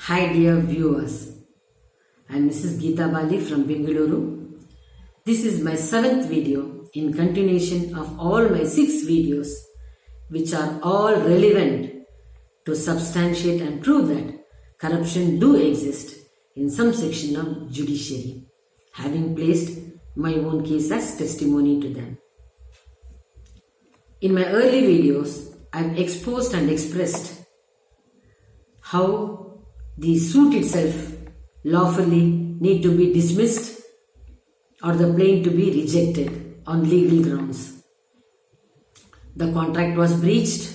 Hi dear viewers, I am Mrs. Geeta Bali from Bengaluru. This is my 7th video in continuation of all my 6 videos which are all relevant to substantiate and prove that corruption do exist in some section of judiciary, having placed my own case as testimony to them. In my early videos, I have exposed and expressed how the suit itself lawfully need to be dismissed or the plaint to be rejected on legal grounds. The contract was breached,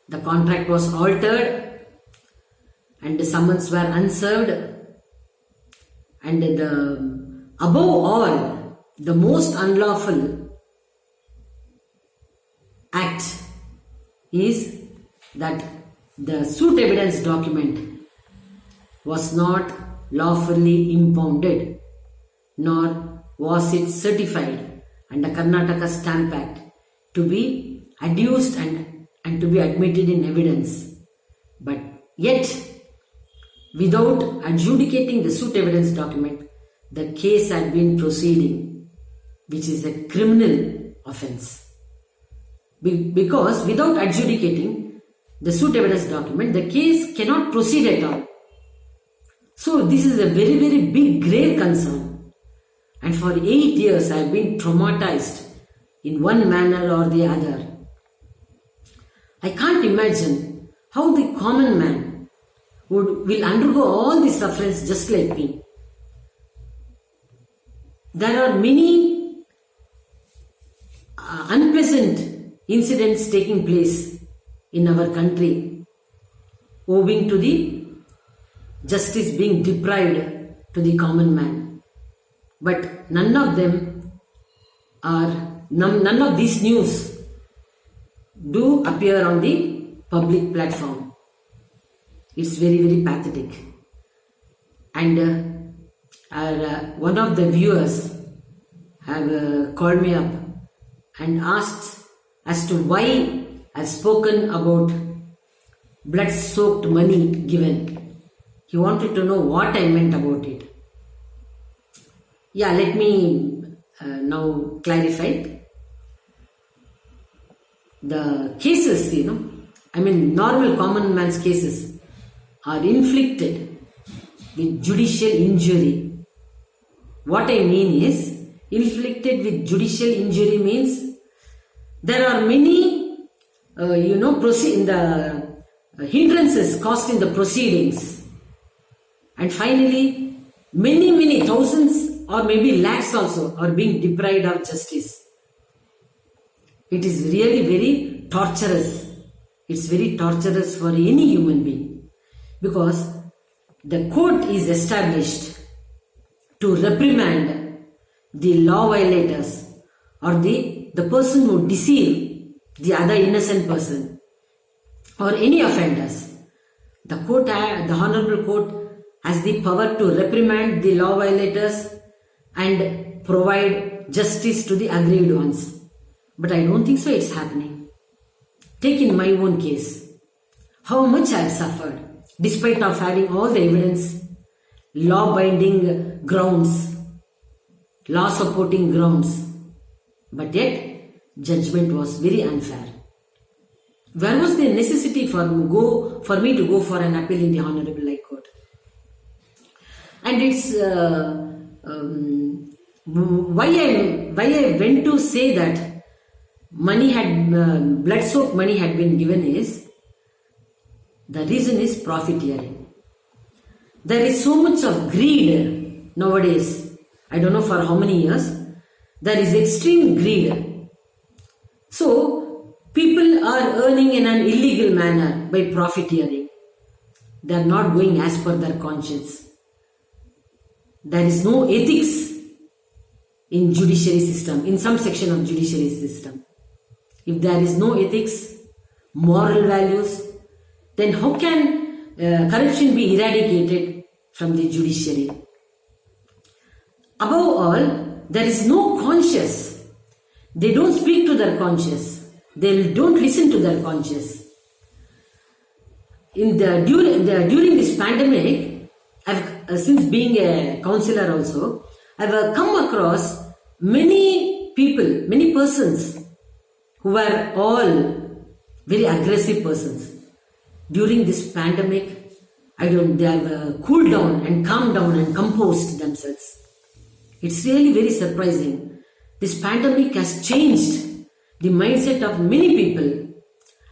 the contract was altered, and the summons were unserved, and above all, the most unlawful act is that the suit evidence document was not lawfully impounded, nor was it certified under Karnataka Stamp Act to be adduced and to be admitted in evidence. But yet, without adjudicating the suit evidence document, the case had been proceeding, which is a criminal offence. Because without adjudicating the suit evidence document, the case cannot proceed at all. So this is a very, very big, grave concern. And for 8 years I have been traumatized in one manner or the other. I can't imagine how the common man will undergo all these sufferings just like me. There are many unpleasant incidents taking place in our country owing to the justice being deprived to the common man. But none of these news do appear on the public platform. It's very, very pathetic. And one of the viewers have called me up and asked as to why I've spoken about blood-soaked money given. He wanted to know what I meant about it. Yeah, let me now clarify. The cases, normal common man's cases are inflicted with judicial injury. What I mean is, inflicted with judicial injury means there are many, hindrances caused in the proceedings. And finally, many thousands or maybe lakhs also are being deprived of justice. It is really very torturous. It's very torturous for any human being, because the court is established to reprimand the law violators or the person who deceive the other innocent person or any offenders. The Honorable Court has the power to reprimand the law violators and provide justice to the aggrieved ones. But I don't think so it's happening. Take in my own case, how much I have suffered, despite of having all the evidence, law-binding grounds, law-supporting grounds. But yet, judgment was very unfair. Where was the necessity for me to go for an appeal in the Honorable High Court? And it's why I went to say that blood-soaked money had been given is, the reason is profiteering. There is so much of greed nowadays. I don't know for how many years. There is extreme greed. So people are earning in an illegal manner by profiteering. They are not going as per their conscience. There is no ethics in judiciary system, in some section of judiciary system. If there is no ethics, moral values, then how can corruption be eradicated from the judiciary? Above all, there is no conscience. They don't speak to their conscience. They don't listen to their conscience. during this pandemic, I've since being a counselor also, I've come across many people, many persons who were all very aggressive persons. During this pandemic, they have cooled down and calmed down and composed themselves. It's really very surprising. This pandemic has changed the mindset of many people.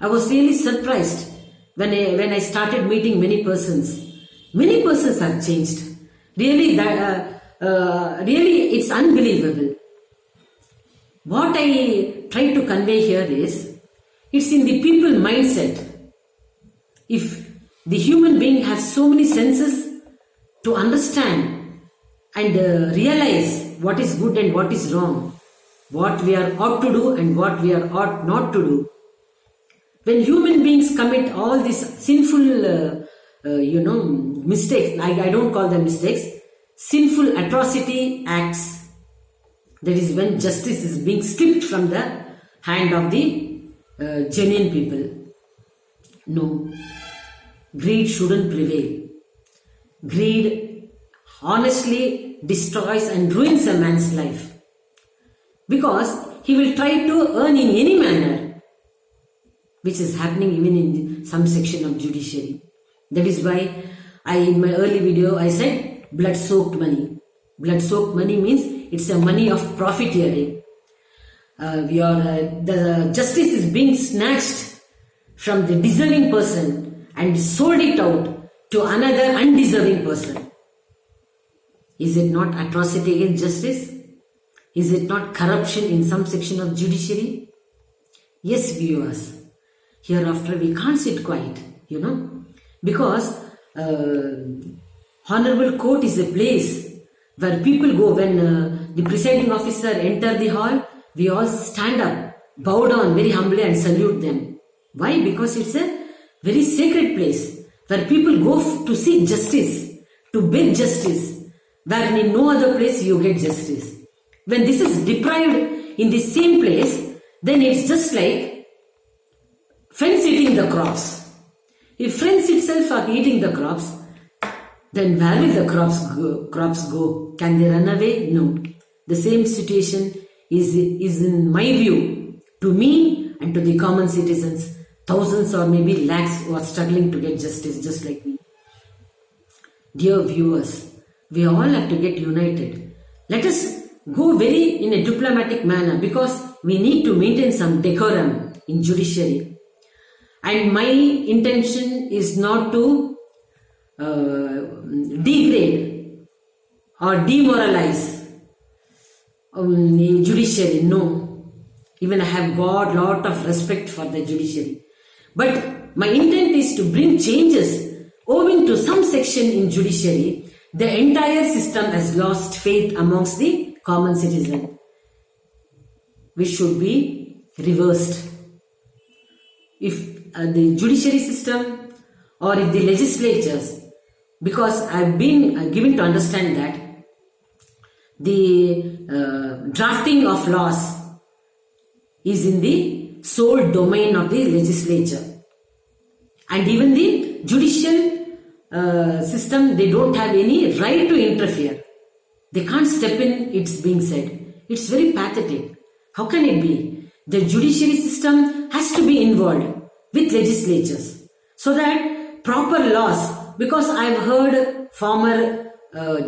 I was really surprised when I started meeting many persons. Many persons have changed. Really, really, it's unbelievable. What I try to convey here is, it's in the people mindset. If the human being has so many senses to understand and realize what is good and what is wrong, what we are ought to do and what we are ought not to do. When human beings commit all these sinful, mistakes, I don't call them mistakes, sinful atrocity acts, that is when justice is being stripped from the hand of the genuine people. No, greed shouldn't prevail. Greed honestly destroys and ruins a man's life, because he will try to earn in any manner, which is happening even in some section of judiciary. That is why in my early video I said blood-soaked money. Blood-soaked money means it's a money of profiteering. The justice is being snatched from the deserving person and sold it out to another undeserving person. Is it not atrocity against justice? Is it not corruption in some section of judiciary? Yes, viewers. Hereafter we can't sit quiet, because honorable court is a place where people go. When the presiding officer enter the hall, we all stand up, bow down very humbly and salute them. Why? Because it's a very sacred place where people go to seek justice, to beg justice, where in no other place you get justice. When this is deprived in the same place, then it's just like friends eating the crops. If friends itself are eating the crops, then where will the crops go? Can they run away? No. The same situation is in my view, to me and to the common citizens, thousands or maybe lakhs who are struggling to get justice just like me. Dear viewers, we all have to get united. Let us go very in a diplomatic manner, because we need to maintain some decorum in judiciary. And my intention is not to degrade or demoralize the judiciary. No. Even I have got lot of respect for the judiciary. But my intent is to bring changes. Owing to some section in judiciary, the entire system has lost faith amongst the common citizen, which should be reversed. If the judiciary system or if the legislatures, because I've been given to understand that the drafting of laws is in the sole domain of the legislature, and even the judicial system, they don't have any right to interfere. They can't step in, it's being said. It's very pathetic. How can it be? The judiciary system has to be involved with legislatures so that proper laws, because I've heard former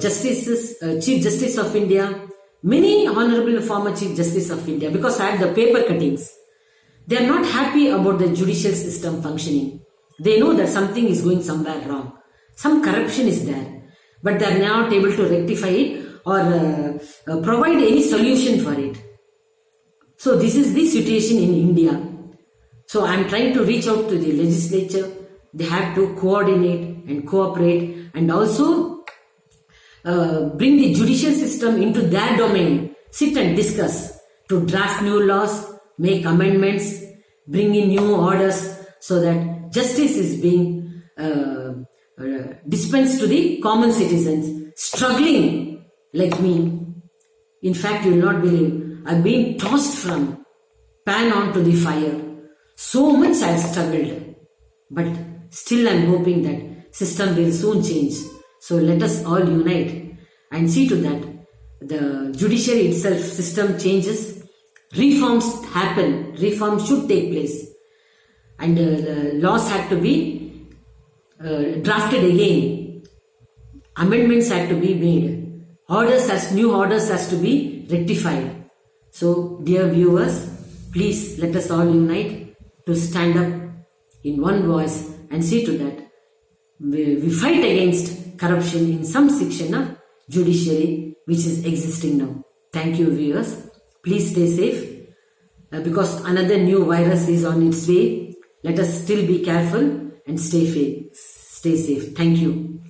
Chief Justice of India, many honorable former Chief Justice of India, because I have the paper cuttings, they are not happy about the judicial system functioning. They know that something is going somewhere wrong. Some corruption is there, but they are not able to rectify it or provide any solution for it. So this is the situation in India. So I am trying to reach out to the legislature. They have to coordinate and cooperate and also bring the judicial system into their domain. Sit and discuss to draft new laws, make amendments, bring in new orders so that justice is being dispensed to the common citizens struggling like me. In fact, you will not believe, I've been tossed from pan onto the fire. So much I've struggled. But still I'm hoping that system will soon change. So let us all unite and see to that the judiciary itself system changes, reforms happen, reforms should take place, and laws had to be drafted again, amendments had to be made, new orders has to be rectified. So dear viewers, please let us all unite to stand up in one voice and see to that we fight against corruption in some section of judiciary which is existing now. Thank you viewers. Please stay safe because another new virus is on its way. Let us still be careful and stay safe. Thank you.